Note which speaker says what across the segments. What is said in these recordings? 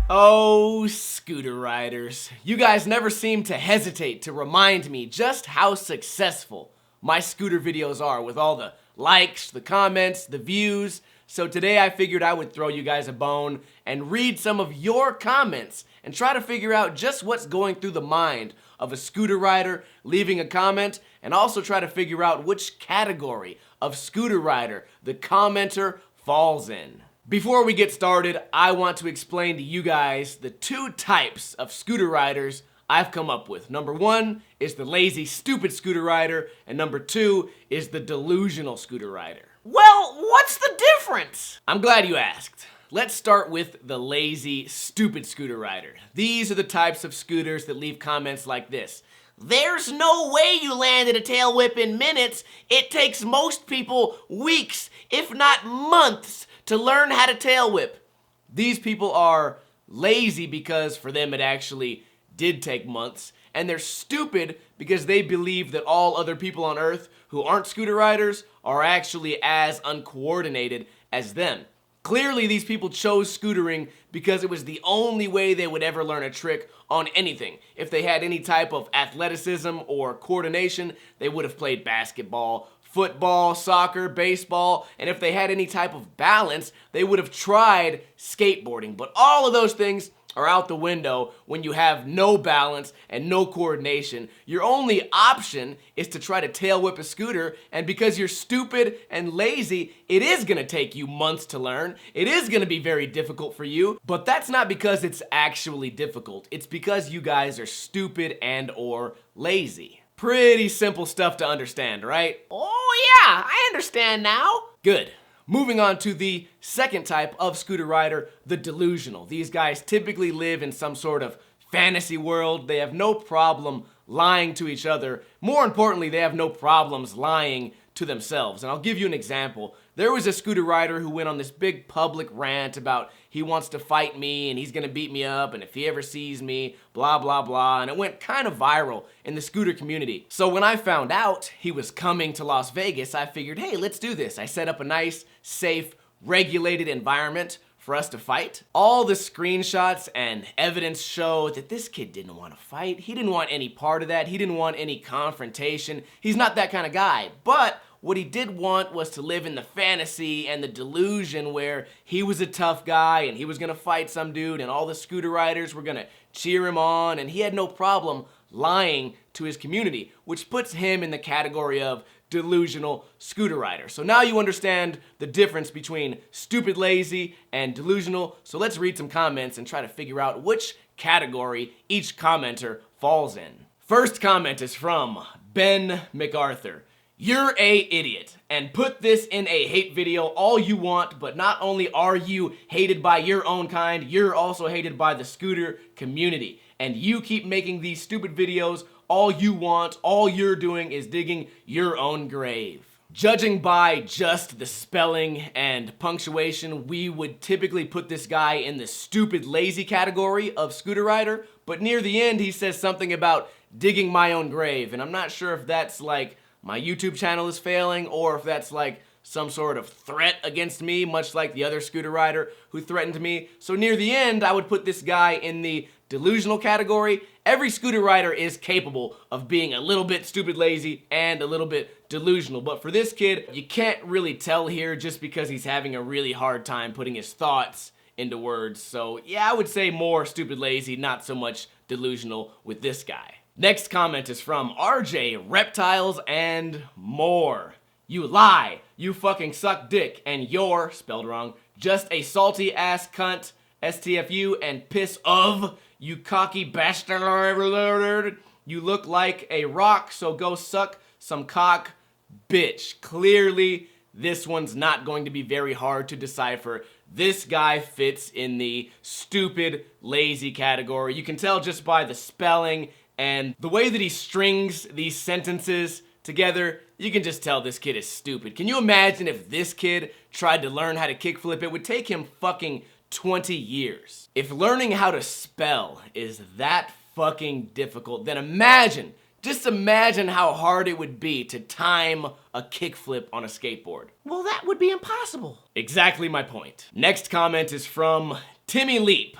Speaker 1: Oh, scooter riders. You guys never seem to hesitate to remind me just how successful my scooter videos are with all the likes, the comments, the views. So today I figured I would throw you guys a bone and read some of your comments and try to figure out just what's going through the mind of a scooter rider leaving a comment, and also try to figure out which category of scooter rider the commenter falls in. Before we get started, I want to explain to you guys the two types of scooter riders I've come up with. Number one is the lazy, stupid scooter rider, and number two is the delusional scooter rider. Well, what's the difference? I'm glad you asked. Let's start with the lazy, stupid scooter rider. These are the types of scooters that leave comments like this. There's no way you landed a tail whip in minutes. It takes most people weeks, if not months, to learn how to tail whip. These people are lazy because for them it actually did take months, and they're stupid because they believe that all other people on Earth who aren't scooter riders are actually as uncoordinated as them. Clearly, these people chose scootering because it was the only way they would ever learn a trick on anything. If they had any type of athleticism or coordination, they would have played basketball, football, soccer, baseball, and if they had any type of balance, they would have tried skateboarding. But all of those things are out the window when you have no balance and no coordination. Your only option is to try to tail whip a scooter, and because you're stupid and lazy, it is gonna take you months to learn. It is gonna be very difficult for you, but that's not because it's actually difficult. It's because you guys are stupid and or lazy. Pretty simple stuff to understand, right? Oh yeah, I understand now. Good. Moving on to the second type of scooter rider, the delusional. These guys typically live in some sort of fantasy world. They have no problem lying to each other. More importantly, they have no problems lying to themselves. And I'll give you an example. There was a scooter rider who went on this big public rant about he wants to fight me and he's gonna beat me up, and if he ever sees me, blah, blah, blah. And it went kind of viral in the scooter community. So when I found out he was coming to Las Vegas, I figured, hey, let's do this. I set up a nice, safe, regulated environment for us to fight. All the screenshots and evidence show that this kid didn't want to fight. He didn't want any part of that. He didn't want any confrontation. He's not that kind of guy. But what he did want was to live in the fantasy and the delusion where he was a tough guy and he was gonna fight some dude and all the scooter riders were gonna cheer him on, and he had no problem lying to his community, which puts him in the category of delusional scooter rider. So now you understand the difference between stupid, lazy, and delusional. So let's read some comments and try to figure out which category each commenter falls in. First comment is from Ben MacArthur. You're a idiot, and put this in a hate video all you want, but not only are you hated by your own kind, you're also hated by the scooter community. And you keep making these stupid videos all you want. All you're doing is digging your own grave. Judging by just the spelling and punctuation, we would typically put this guy in the stupid, lazy category of scooter rider, but near the end he says something about digging my own grave, and I'm not sure if that's like my YouTube channel is failing or if that's like some sort of threat against me, much like the other scooter rider who threatened me. So near the end, I would put this guy in the delusional category. Every scooter rider is capable of being a little bit stupid, lazy, and a little bit delusional. But for this kid, you can't really tell here just because he's having a really hard time putting his thoughts into words. So yeah, I would say more stupid, lazy, not so much delusional with this guy. Next comment is from RJ Reptiles and More. You lie, you fucking suck dick, and you're, spelled wrong, just a salty ass cunt, STFU, and piss of, you cocky bastard. You look like a rock, so go suck some cock, bitch. Clearly, this one's not going to be very hard to decipher. This guy fits in the stupid, lazy category. You can tell just by the spelling and the way that he strings these sentences together. You can just tell this kid is stupid. Can you imagine if this kid tried to learn how to kickflip? It would take him fucking 20 years. If learning how to spell is that fucking difficult, then just imagine how hard it would be to time a kickflip on a skateboard. Well, that would be impossible. Exactly my point. Next comment is from Timmy Leap.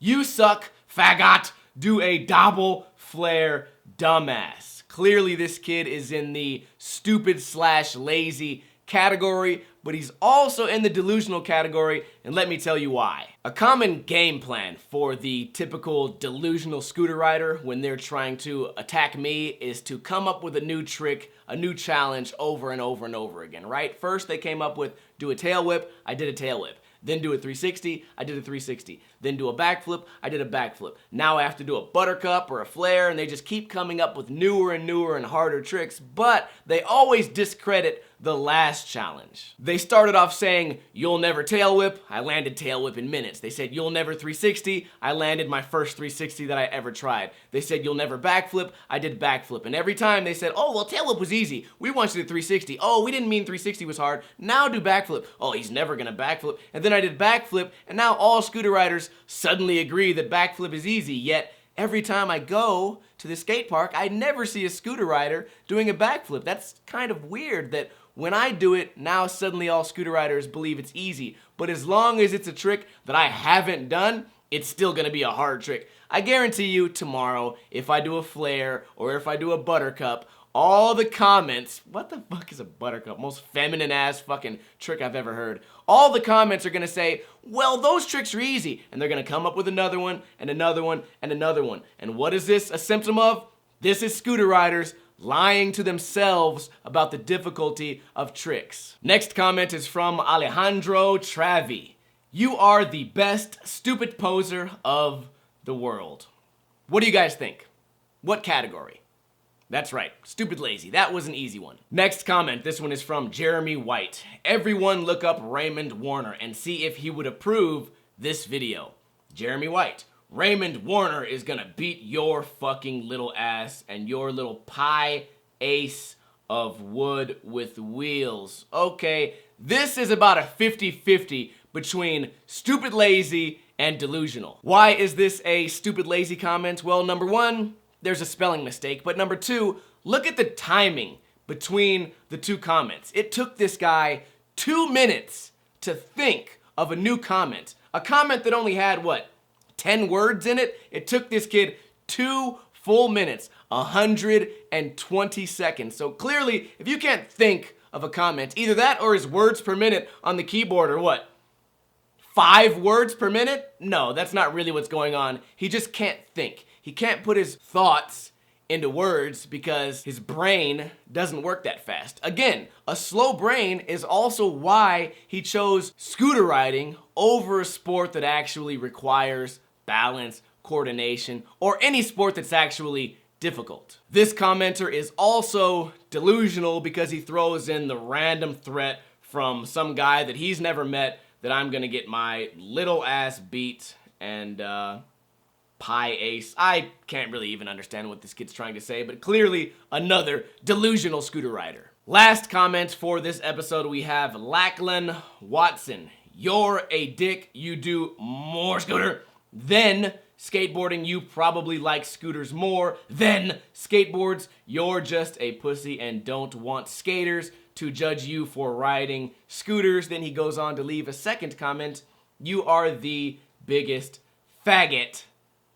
Speaker 1: You suck, faggot. Do a double flare, dumbass. Clearly this kid is in the stupid/lazy category, but he's also in the delusional category, and let me tell you why. A common game plan for the typical delusional scooter rider when they're trying to attack me is to come up with a new trick, a new challenge over and over and over again, right? First they came up with do a tail whip, I did a tail whip. Then do a 360, I did a 360. Then do a backflip, I did a backflip. Now I have to do a buttercup or a flare, and they just keep coming up with newer and newer and harder tricks, but they always discredit the last challenge. They started off saying, you'll never tail whip, I landed tail whip in minutes. They said, you'll never 360, I landed my first 360 that I ever tried. They said, you'll never backflip, I did backflip. And every time they said, oh, well, tail whip was easy. We want you to 360. Oh, we didn't mean 360 was hard. Now do backflip. Oh, he's never gonna backflip. And then I did backflip, and now all scooter riders suddenly agree that backflip is easy, yet every time I go to the skate park, I never see a scooter rider doing a backflip. That's kind of weird that when I do it, now suddenly all scooter riders believe it's easy. But as long as it's a trick that I haven't done, it's still gonna be a hard trick. I guarantee you tomorrow, if I do a flare or if I do a buttercup, all the comments, what the fuck is a buttercup? Most feminine ass fucking trick I've ever heard. All the comments are gonna say, well, those tricks are easy. And they're gonna come up with another one and another one and another one. And what is this a symptom of? This is scooter riders lying to themselves about the difficulty of tricks. Next comment is from Alejandro Travi. You are the best stupid poser of the world. What do you guys think? What category? That's right, stupid lazy. That was an easy one. Next comment, this one is from Jeremy White. Everyone look up Raymond Warner and see if he would approve this video. Jeremy White. Raymond Warner is gonna beat your fucking little ass and your little pie ace of wood with wheels. Okay, this is about a 50-50 between stupid lazy and delusional. Why is this a stupid lazy comment? Well, number one, there's a spelling mistake, but number two, look at the timing between the two comments. It took this guy 2 minutes to think of a new comment. A comment that only had, what, 10 words in it? It took this kid 2 full minutes, 120 seconds. So clearly, if you can't think of a comment, either that or his words per minute on the keyboard are what, 5 words per minute? No, that's not really what's going on. He just can't think. He can't put his thoughts into words because his brain doesn't work that fast. Again, a slow brain is also why he chose scooter riding over a sport that actually requires balance, coordination, or any sport that's actually difficult. This commenter is also delusional because he throws in the random threat from some guy that he's never met that I'm gonna get my little ass beat and pie ace. I can't really even understand what this kid's trying to say, but clearly another delusional scooter rider. Last comment for this episode, we have Lachlan Watson. You're a dick, you do more scooter. Then skateboarding, you probably like scooters more than skateboards. You're just a pussy and don't want skaters to judge you for riding scooters. Then he goes on to leave a second comment. You are the biggest faggot.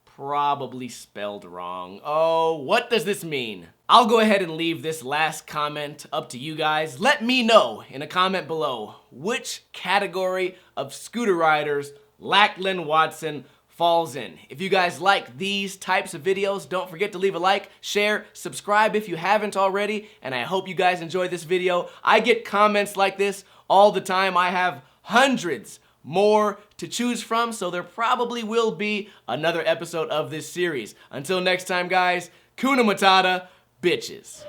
Speaker 1: Probably spelled wrong. Oh, what does this mean? I'll go ahead and leave this last comment up to you guys. Let me know in a comment below which category of scooter riders Lachlan Watson falls in. If you guys like these types of videos, don't forget to leave a like, share, subscribe if you haven't already, and I hope you guys enjoyed this video. I get comments like this all the time. I have hundreds more to choose from, so there probably will be another episode of this series. Until next time, guys, Kuna Matata, bitches.